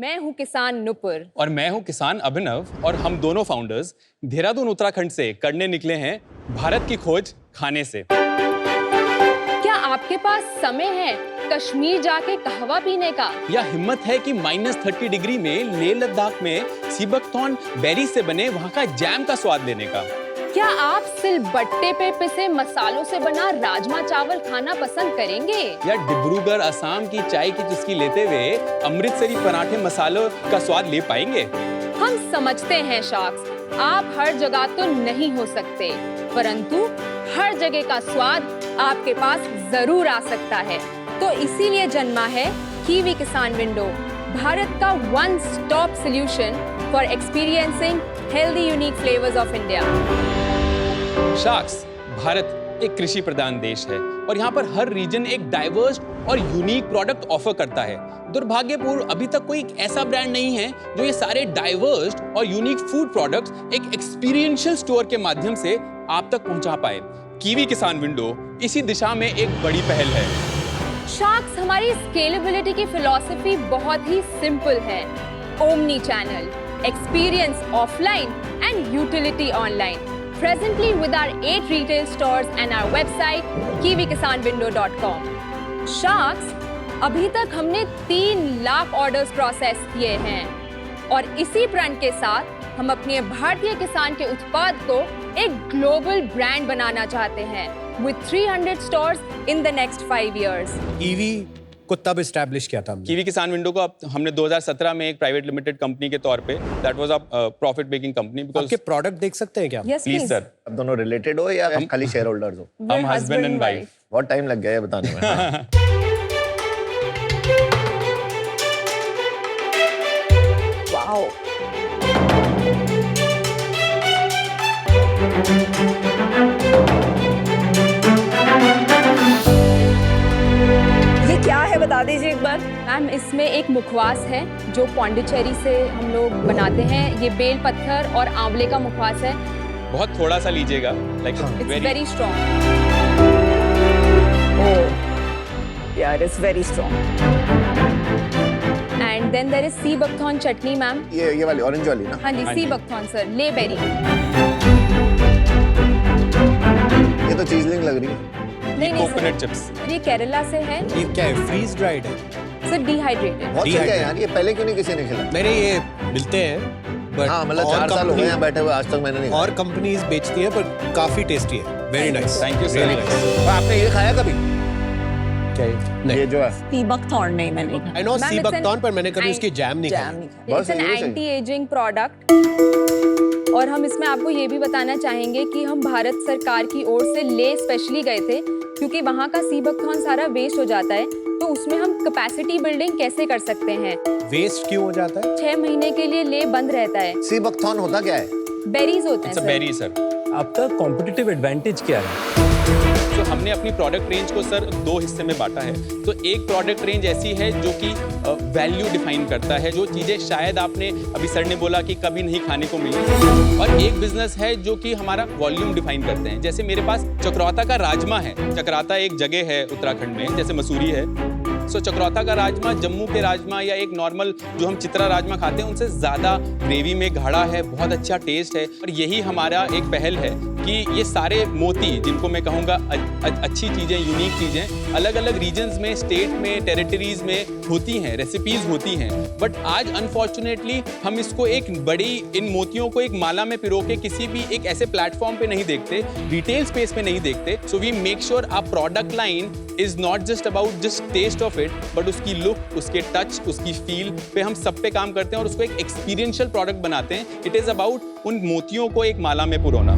मैं हूँ किसान नुपुर और मैं हूँ किसान अभिनव और हम दोनों फाउंडर्स देहरादून उत्तराखंड से करने निकले हैं भारत की खोज खाने से। क्या आपके पास समय है कश्मीर जाके कहवा पीने का, या हिम्मत है कि -30 डिग्री में लेह लद्दाख में सीबकथॉर्न बेरी से बने वहाँ का जैम का स्वाद लेने का? क्या आप सिलबट्टे पे पिसे मसालों से बना राजमा चावल खाना पसंद करेंगे, या डिब्रूगढ़ असम की चाय की चुस्की लेते हुए अमृतसरी पराठे मसालों का स्वाद ले पाएंगे? हम समझते हैं शार्क्स, आप हर जगह तो नहीं हो सकते, परंतु हर जगह का स्वाद आपके पास जरूर आ सकता है। तो इसीलिए जन्मा है कीवी किसान विंडो, भारत का one stop solution for experiencing healthy unique flavours of India. Sharks, Bharat एक कृषि प्रधान देश है और यहाँ पर हर रीजन एक डाइवर्स और यूनिक प्रोडक्ट ऑफर करता है। दुर्भाग्यपूर्ण अभी तक कोई एक ऐसा ब्रांड नहीं है जो ये सारे डाइवर्स और यूनिक फूड प्रोडक्ट्स एक एक्सपीरियंशियल स्टोर के माध्यम से आप तक पहुंचा पाए। कीवी किसान विंडो इसी दिशा में एक बड़ी पहल है। शार्क्स, हमारी स्केलेबिलिटी की फिलॉसफी बहुत ही सिंपल है, omni channel, experience offline and utility online. Presently with our 8 retail stores and our website kiwikisanwindow.com. Sharks, अभी तक हमने 3 लाख ऑर्डर्स प्रोसेस किए हैं और इसी प्रण के साथ हम अपने भारतीय किसान के उत्पाद को एक ग्लोबल ब्रांड बनाना चाहते हैं with 300 stores in the next 5 years. Kiwi को तब एस्टैब्लिश किया था हमने। कीवी किसान विंडो को हमने 2017 में एक प्राइवेट लिमिटेड कंपनी के तौर पे, that was a profit making company. आपके प्रोडक्ट देख सकते हैं क्या? Yes, please sir. अब दोनों रिलेटेड हो या खाली शेयर होल्डर्स हो? हम हस्बैंड एंड वाइफ। बहुत टाइम लग गया है बताने में। वाओ, ये क्या है बता दीजिए एक बार। मैम इसमें एक मुखवास है जो पौंडीचेरी से हम लोग बनाते हैं। ये बेल पत्थर और आंवले का मुखवास है। बहुत थोड़ा सा लीजिएगा, like it's very strong. Oh यार, it's very strong. And then there is sea buckthorn chutney ma'am. ये वाली ऑरेंज वाली ना? हाँ जी, sea buckthorn sir, Leh berry. ये तो चीजलिंग लग रही है। नहीं नहीं कोकोनट सर, चिप्स। ये केरला से है ये क्या है? फ्रीज ड्राइड है? Sir, dehydrated. बहुत सही है यार, ये पहले क्यों नहीं किसी ने खिलाया? मैंने ये मिलते हैं बट हाँ, मतलब 4 साल हो गए यहाँ बैठे हुए, आज तक मैंने नहीं और कंपनीज बेचती है पर काफी टेस्टी है। Very nice. Thank you sir. Really nice. आपने ये खाया कभी? क्या है? ये जो है सीबकथॉर्न नहीं मैंने खाया। आई नो Ma'am, सीबकथॉर्न, पर मैंने कभी and- उसकी जैम नहीं जैम खाई। नहीं खाया। बस इट्स एन यही चाहिए। Anti ageing product. और हम इसमें आपको ये भी बताना चाहेंगे कि हम भारत सरकार की ओर से ले स्पेशली गए थे क्योंकि वहाँ का सी बकथॉर्न सारा वेस्ट हो जाता है, तो उसमें हम कैपेसिटी बिल्डिंग कैसे कर सकते हैं। वेस्ट क्यों हो जाता है? 6 महीने के लिए ले बंद रहता है। सीबकथॉर्न होता क्या है? बेरीज होते हैं it's a sir. Berry sir. आपका कॉम्पिटिटिव एडवांटेज क्या है? तो हमने अपनी प्रोडक्ट रेंज को सर 2 हिस्से में बांटा है। तो एक प्रोडक्ट रेंज ऐसी है जो कि वैल्यू डिफाइन करता है, जो चीज़ें शायद आपने अभी सर ने बोला कि कभी नहीं खाने को मिली। और एक बिजनेस है जो कि हमारा वॉल्यूम डिफाइन करते हैं। जैसे मेरे पास चक्राता का राजमा है। चक्राता एक जगह है उत्तराखंड में, जैसे मसूरी है। सो चक्राता का राजमा जम्मू के राजमा या एक नॉर्मल जो हम चित्रा राजमा खाते हैं उनसे ज़्यादा ग्रेवी में गाढ़ा है, बहुत अच्छा टेस्ट है। और यही हमारा एक पहल है कि ये सारे मोती, जिनको मैं कहूँगा अच्छी चीज़ें, यूनिक चीज़ें, अलग अलग रीजन्स में, स्टेट में, टेरिटरीज में होती हैं, रेसिपीज होती हैं। बट आज अनफॉर्चुनेटली हम इसको एक बड़ी, इन मोतियों को एक माला में पिरो के किसी भी एक ऐसे प्लेटफॉर्म पे नहीं देखते, रिटेल स्पेस पे नहीं देखते। So we make sure our product line is not just about just taste of it, but उसकी लुक, उसके टच, उसकी फील पे हम सब पे काम करते हैं और उसको एक एक्सपीरियंशियल प्रोडक्ट बनाते हैं। इट इज अबाउट उन मोतियों को एक माला में पिरोना।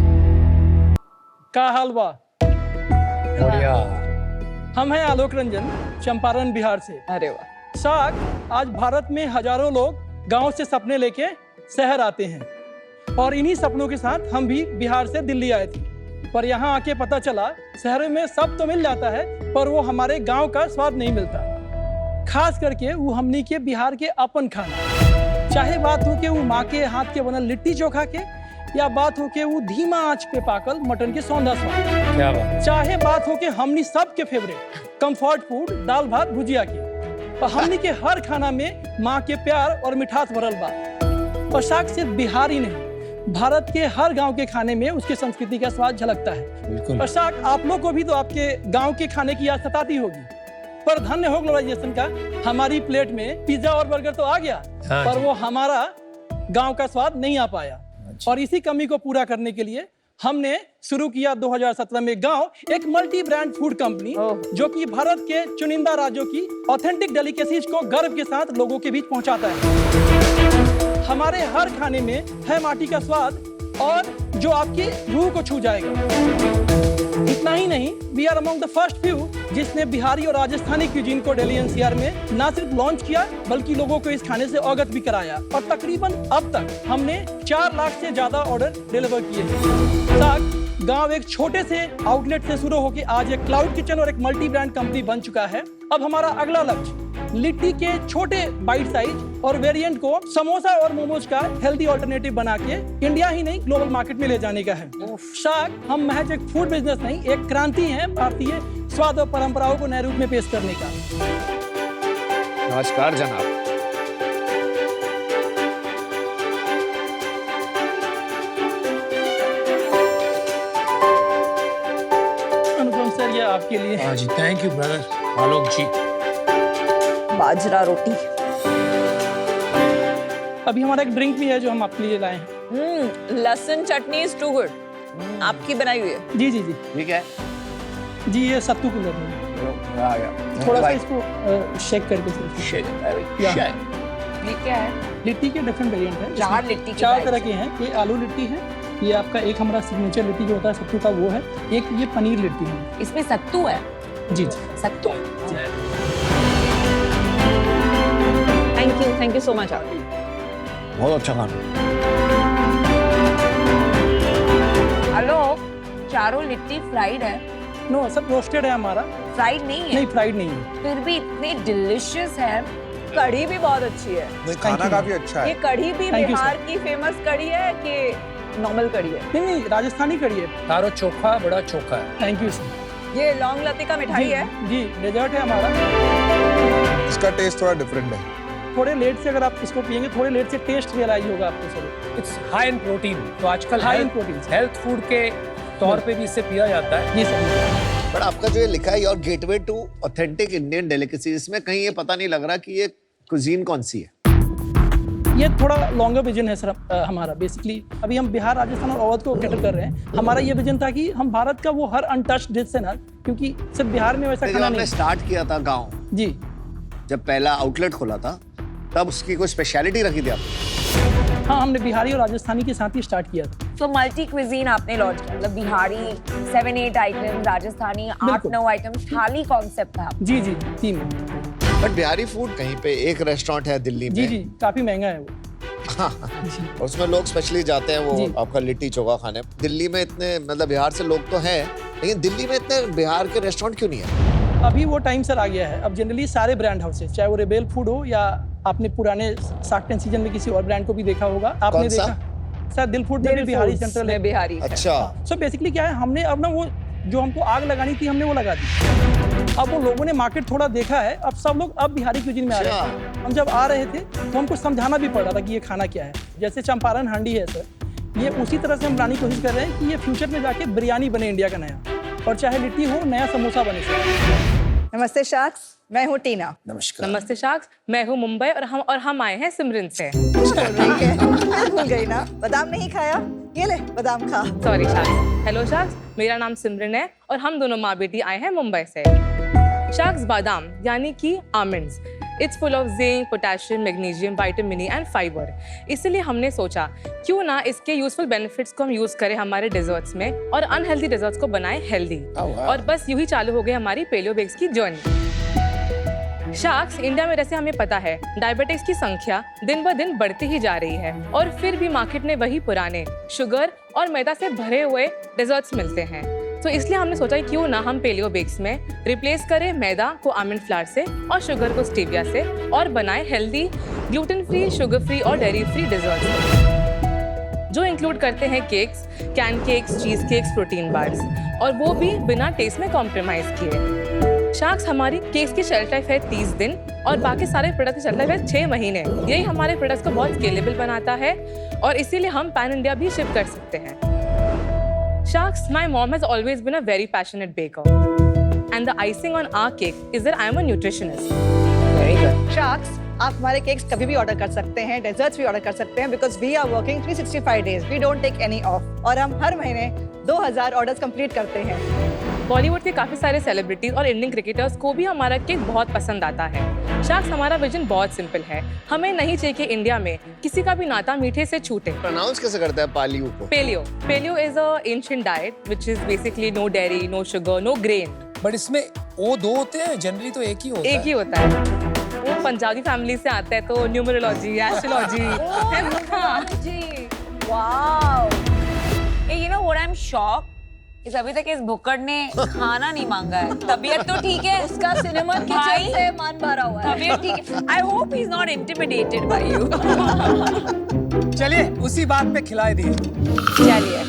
का हाल बा? बढ़िया। हम हैं आलोक रंजन, चंपारण बिहार से। अरे वाह। साग, आज भारत में हजारों लोग गांव से सपने लेके शहर आते हैं और इन्हीं सपनों के साथ हम भी बिहार से दिल्ली आए थे। पर यहाँ आके पता चला शहर में सब तो मिल जाता है पर वो हमारे गांव का स्वाद नहीं मिलता। खास करके वो हमनी के बिहार के अपन खाना, चाहे बात हो के वो माँ के हाथ के बनल लिट्टी चोखा के, या बात हो के वो धीमा आंच पे पाकल मटन के सौंधा स्वाद, क्या बात? चाहे बात हो के हमनी सब के फेवरेट कंफर्ट फूड दाल भात भुजिया की। और हमने के हर खाना में माँ के प्यार और मिठास भरल बा। और शाक सिर्फ बिहार ही नहीं, भारत के हर गांव के खाने में उसकी संस्कृति का स्वाद झलकता है। बिल्कुल। और शाक आप लोग को भी तो आपके गांव के खाने की याद सताती होगी, पर धन्य हो ग्लोबलाइजेशन का, हमारी प्लेट में पिज्जा और बर्गर तो आ गया, हाँ पर वो हमारा गांव का स्वाद नहीं आ पाया। और इसी कमी को पूरा करने के लिए हमने शुरू किया 2017 में गांव एक मल्टी ब्रांड फूड कंपनी, जो कि भारत के चुनिंदा राज्यों की ऑथेंटिक डेलिकेसीज को गर्व के साथ लोगों के बीच पहुंचाता है। हमारे हर खाने में है माटी का स्वाद, और जो आपकी रूह को छू जाएगा। इतना ही नहीं, we are among the first few जिसने बिहारी और राजस्थानी क्यूजीन को दिल्ली एनसीआर में ना सिर्फ लॉन्च किया, बल्कि लोगों को इस खाने से अवगत भी कराया। और तकरीबन अब तक हमने 4 लाख से ज्यादा ऑर्डर डिलीवर किए हैं। शाक गांव एक छोटे से आउटलेट से शुरू होकर आज एक क्लाउड किचन और एक मल्टी ब्रांड कंपनी बन चुका है। अब हमारा अगला लक्ष्य लिट्टी के छोटे बाइट साइज और वेरिएंट को समोसा और मोमोज का हेल्दी ऑल्टरनेटिव बना के इंडिया ही नहीं ग्लोबल मार्केट में ले जाने का है। शाक हम महज एक फूड बिजनेस नहीं, एक क्रांति है भारतीय स्वाद और परंपराओं को नए रूप में पेश करने का। नमस्कार जनाब। अनुपम सर, ये आपके लिए। हाँ जी, थैंक यू ब्रदर आलोक जी। बाजरा रोटी। अभी हमारा एक ड्रिंक भी है जो हम आपके लिए लाए हैं। लहसुन चटनी इज टू गुड। आपकी बनाई हुई है? जी जी जी ठीक है। जी, ये सत्तू कूलर में थोड़ा सा इसको शेक करके ये क्या है? लिट्टी के डिफरेंट वेरिएंट है। 4 लिट्टी के 4 तरह के हैं। ये आलू लिट्टी है, ये आपका एक हमारा सिग्नेचर लिट्टी जो होता है सत्तू का वो है, एक ये पनीर लिट्टी है। इसमें सत्तू है? जी जी सत्तू। Thank you so much. बहुत अच्छा खाना। हेलो, चारों लिट्टी फ्राइड है? नो सब रोस्टेड है हमारा, फ्राइड नहीं है? नहीं फ्राइड नहीं है। फिर भी इतनी डिलीशियस है। कढ़ी भी बहुत अच्छी है। खाना काफी अच्छा ये है। कढ़ी भी Thank you, बिहार की फेमस कढ़ी है कि नॉर्मल कढ़ी है? नहीं नहीं, राजस्थानी कढ़ी है। तारो चोखा बड़ा चोखा है। Thank you sir. ये लौंग लती का मिठाई है? जी, डेजर्ट है हमारा। इसका टेस्ट थोड़ा डिफरेंट है। थोड़े लेट से अगर आप इसको पियेंगे, थोड़े लेट से टेस्ट रियलाइज होगा आपको sir. It's high in protein, तो आजकल High in protein. Health food के तौर पे भी इसे पिया जाता है। जी सर। पर आपका जो ये लिखा है your gateway to authentic Indian delicacy, इसमें कहीं ये पता नहीं लग रहा कि ये कुजीन कौन सी है। ये थोड़ा लॉन्गर विजन है सर हमारा। बेसिकली अभी हम बिहार, राजस्थान और अवध को कैटर कर रहे हैं। हमारा ये विजन था कि हम भारत का वो हर अनटच्ड डिश है ना, क्योंकि सिर्फ बिहार में वैसा जब खाना आपने नहीं। स्टार्ट किया था गांव, जी, जब पहला आउटलेट खोला था, तब उसकी कोई स्पेशलिटी रखी थी आपने? हाँ, हमने बिहारी और राजस्थानी के साथ ही स्टार्ट किया था। तो मल्टी क्विजीन आपने लॉन्च किया, मतलब बिहारी 7-8 आइटम, राजस्थानी 8-9 आइटम, थाली कॉन्सेप्ट था। जी जी, थीम है। बट बिहारी फूड कहीं पे एक रेस्टोरेंट है दिल्ली में। जी जी, काफी महंगा है वो। और उसमें लोग स्पेशली जाते हैं वो जी। आपका लिट्टी चोखा खाने। दिल्ली में इतने, मतलब बिहार से लोग तो हैं, लेकिन दिल्ली में इतने बिहार के रेस्टोरेंट क्यों नहीं है? अभी वो टाइम सर आ गया है। अब जनरली सारे ब्रांड हाउसेस, चाहे वो रेबेल फूड हो या आपने पुराने शार्क टैंक सीजन में किसी और ब्रांड को भी देखा होगा। आपने कौन सा? देखा सर, दिल फूड में भी बिहारी सेंट्रल है। बिहारी। अच्छा। सो बेसिकली क्या है, हमने अब ना वो जो हमको आग लगानी थी, हमने वो लगा दी। अब वो लोगों ने मार्केट थोड़ा देखा है, अब सब लोग अब बिहारी क्यूजिन में आ रहे हैं। हम जब आ रहे थे तो हमको समझाना भी पड़ रहा था कि ये खाना क्या है। जैसे चंपारण हांडी है सर, ये उसी तरह से हम बनाने की कोशिश कर रहे हैं कि ये फ्यूचर में जाके बिरयानी बने इंडिया का नया, और चाहे लिट्टी हो, नया समोसा बने सर। नमस्ते शाक्स, मैं हूँ टीना। नमस्कार। नमस्ते शाक्स, मैं हूँ मुंबई और हम आए हैं सिमरन से। ठीक है, भूल गई ना, बादाम नहीं खाया? ये ले बादाम खा। Sorry sacks. हेलो शाक्स, मेरा नाम सिमरन है और हम दोनों माँ बेटी आए हैं मुंबई से। शाक्स बादाम यानी कि almonds, it's full of zinc, potassium, magnesium, vitamin E and fibre. इसलिए हमने सोचा क्यों ना इसके यूजफुल बेनिफिट्स को हम यूज करें हमारे डेजर्ट्स में और अनहेल्दी डेजर्ट्स को बनाएं हेल्दी। और बस यूं ही चालू हो गई हमारी पेलियो बेक्स की जर्नी। शाक्स, इंडिया में जैसे हमें पता है डायबिटीज की संख्या दिन ब दिन बढ़ती ही जा रही है, और फिर भी मार्केट में वही पुराने शुगर और मैदा से भरे हुए डेजर्ट्स मिलते हैं। तो इसलिए हमने सोचा कि क्यों ना हम पेलियो बेक्स में रिप्लेस करें मैदा को आमंड फ्लावर से और शुगर को स्टीविया से, और बनाएं healthy, gluten free, sugar free और डेयरी फ्री डेजर्ट्स, जो इंक्लूड करते हैं केक्स, कैन केक्स, चीज केक्स, प्रोटीन बार्स, और वो भी बिना टेस्ट में कॉम्प्रोमाइज किए। शाक्स, हमारी केक्स की शेल्फ लाइफ है 30 दिन, और बाकी सारे प्रोडक्ट चलते हुए 6 महीने। यही हमारे प्रोडक्ट्स को बहुत स्केलेबल बनाता है और इसीलिए हम पैन इंडिया भी शिप कर सकते हैं। Sharks, my mom has always been a very passionate baker. And the icing on our cake is that I am a nutritionist. Very good. Sharks, आप हमारे केक्स कभी भी ऑर्डर कर सकते हैं, डेजर्ट्स भी ऑर्डर कर सकते हैं because we are working 365 days, we don't take any off और हम हर महीने 2000 ऑर्डर्स कंप्लीट करते हैं। बॉलीवुड के काफी सारे सेलिब्रिटीज और इंडियन क्रिकेटर्स को भी हमारा केक बहुत पसंद आता है। शार्क्स, हमारा विजन बहुत सिंपल है। हमें नहीं चाहिए कि इंडिया में किसी का भी नाता मीठे से छूटे। प्रोनाउंस कैसे करते हैं पालियो को? Paleo is a ancient diet which is basically no dairy, no sugar, no grain. But इसमें वो 2 होते हैं, जनरली तो एक ही होता है। एक ही होता है। वो पंजाबी फैमिली से आता है तो numerology, astrology. Wow. Hey, you know what I'm shocked? इस अभी तक इस भुक्कड़ ने खाना नहीं मांगा है। तबीयत तो ठीक है, उसका सिनेमा किचन से मन भरा हुआ है। तबीयत ठीक है। I hope he's not intimidated by you. चलिए उसी बात पे खिलाई दिए। चलिए।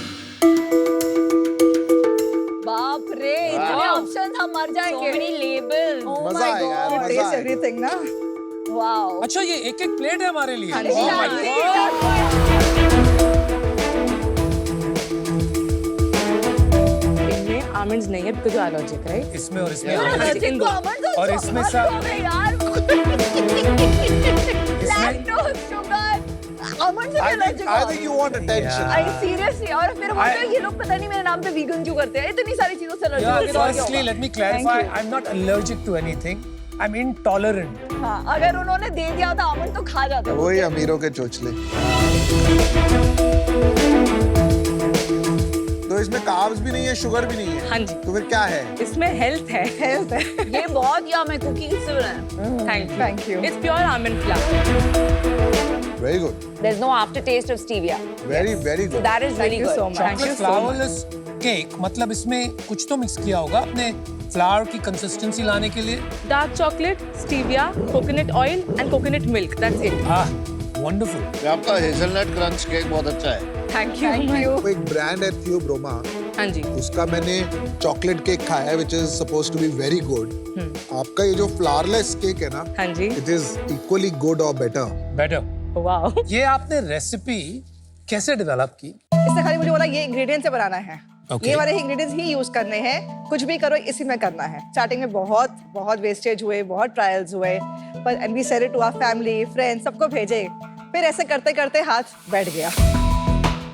बाप रे, इतने ऑप्शंस हम मर जाएंगे। So many labels. Oh मजा my आएगा, God. मजा Taste आएगा। everything ना। Wow. अच्छा ये एक प्लेट है हमारे लिए। Oh my God. इनमें आमंड्स नहीं है बिकॉज एलर्जिक, राइट? इसमें और इसमें इन दो। और इसमें सब Lactose, sugar, almond से भी allergic I हो। think you want attention. I seriously, और फिर बोलते हैं ये लोग पता नहीं मेरे नाम पे वीगन क्यों करते हैं, इतनी सारी चीजों से Yeah, allergic हो। firstly, let me clarify. I'm not allergic to anything. I'm intolerant. हाँ, अगर उन्होंने दे दिया था आमंड तो खा जाते हैं। वही अमीरों के चोचले। तो इसमें कार्ब्स भी नहीं है, शुगर भी नहीं है। हाँ जी। तो फिर क्या है? इसमें हेल्थ है। हेल्थ है। ये बहुत यम है, कुकीज से बना है। Thank you. you. It's pure almond flour. Very good. There's no aftertaste of stevia. Very very good. That is really you good. so much. Thank you Chocolate so much. flourless cake, मतलब इसमें कुछ तो mix किया होगा अपने flower की consistency लाने के लिए। Dark chocolate, stevia, coconut oil and coconut milk. That's it. Wonderful. आपका हेजलनट क्रंच केक बहुत अच्छा है। Thank you. वो एक ब्रांड है थियोब्रोमा, हाँ जी। उसका मैंने चॉकलेट केक खाया है which is suppose to be very good. आपका ये जो फ्लावरलेस केक है ना, हाँ जी। इट इज इक्वली गुड और बेटर। बेटर। Wow. ये आपने रेसिपी कैसे डेवलप की? इसने खाली मुझे बोला ये इंग्रेडिएंट से बनाना है। Okay. ये वाले इंग्रेडिएंट्स ही यूज करने हैं, कुछ भी करो इसी में करना है। स्टार्टिंग में बहुत वेस्टेज हुए, बहुत ट्रायल्स हुए, पर and we said it to our family, friends, सबको भेजे। फिर ऐसे करते करते हाथ बैठ गया।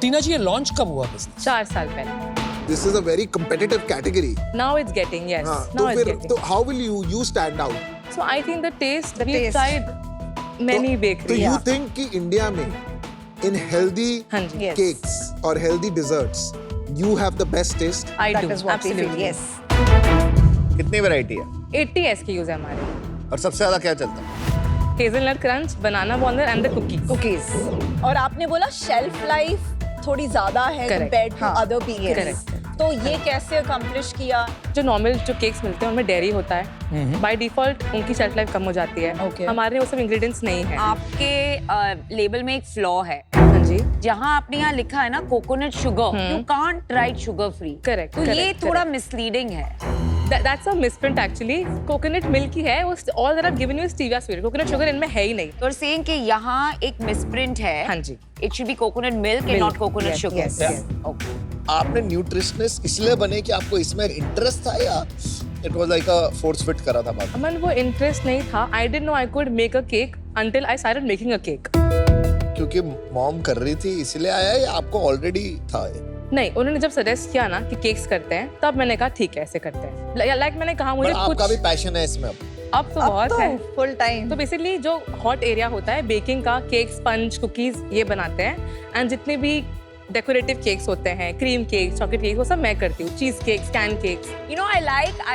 टीना जी ये लॉन्च कब हुआ बिजनेस? 4 साल पहले। This is a very competitive category. Now it's getting, yes. हाँ, Now तो it's फिर getting. तो how will you stand out? So I think the taste, The we've taste. tried many तो bakeries. यू थिंक कि India में in healthy हाँ जी। Yes. Cakes और healthy desserts you have the best taste? I That do, is what we feel, absolutely. yes. कितनी variety है 80 SKUs है हमारे। और सबसे ज्यादा क्या चलता है? Hazelnut crunch, banana walnut and the cookies. Cookies. और आपने बोला शेल्फ लाइफ थोड़ी ज्यादा है Correct. कंपेयर्ड टू हाँ, अदर पीकेस। correct. तो ये कैसे अकम्प्लिश किया? जो नॉर्मल जो केक्स मिलते हैं उनमें डेयरी होता है। बाय डिफॉल्ट उनकी शेल्फ लाइफ कम हो जाती है। Okay. हमारे वो सब इंग्रेडिएंट्स नहीं है। आपके लेबल में एक फ्लॉ है, हाँ जी। जहाँ आपने यहाँ लिखा है ना coconut sugar, you can't right sugar free. Correct, तो ये correct, थोड़ा correct. मिसलीडिंग है। That's a misprint actually. Coconut milk ही है। वो all that I've given you is stevia sweet. Coconut sugar इनमें है ही नहीं। तो you're saying कि यहाँ एक मिसप्रिंट है। हाँ जी। It should be coconut milk and Milk, not coconut yes, sugar. yes, yes. Okay. आपने न्यूट्रिशनिस्ट इसलिए बने कि आपको इसमें इंटरेस्ट था या it was like a force fit करा था बात? अमन वो इंटरेस्ट नहीं था। I didn't know I could make a cake until I started making a cake. क्योंकि मॉम कर रही थी इसलिए आया या आपको ऑलरेडी था ये? नहीं, उन्होंने जब सजेस्ट किया ना कि केक्स करते हैं तब मैंने कहा ठीक है ऐसे करते हैं। लाइक मैंने कहा मुझे बट आपका भी कुछ पैशन है इसमें अब तो बहुत है। Full time. तो बेसिकली जो हॉट एरिया होता है बेकिंग का, केक, स्पंज, कुकीज ये बनाते हैं। एंड जितने भी डेकोरेटिव केक्स होते हैं, क्रीम केक, चॉकलेट केक, वो सब मैं करती हूँ। चीज cakes, can cakes. You know, I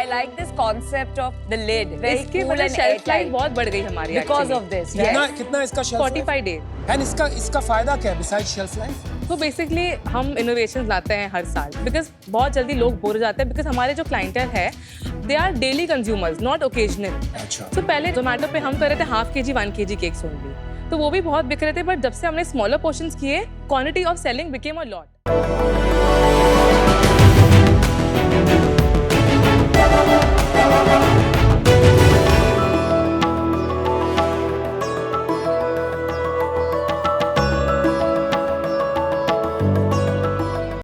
like this concept of the lid. Very इसकी cool वजह and शेल्फ लाइफ airtight. बहुत बढ़ गई हमारी Because actually. of this. कितना इसका शेल्फ 45 डेज। एंड इसका फायदा क्या है बिसाइड शेल्फ लाइफ? तो बेसिकली हम इनोवेशन लाते हैं हर साल बिकॉज बहुत जल्दी लोग बोर हो जाते हैं बिकॉज हमारे जो क्लाइंटेल है they are daily consumers not occasional. अच्छा। तो पहले जोमेटो पे हम कर रहे थे half kg 1 kg cakes only, तो वो भी बहुत बिक रहे थे। बट जब से हमने स्मॉलर पोर्शंस किए, quantity of selling became a lot.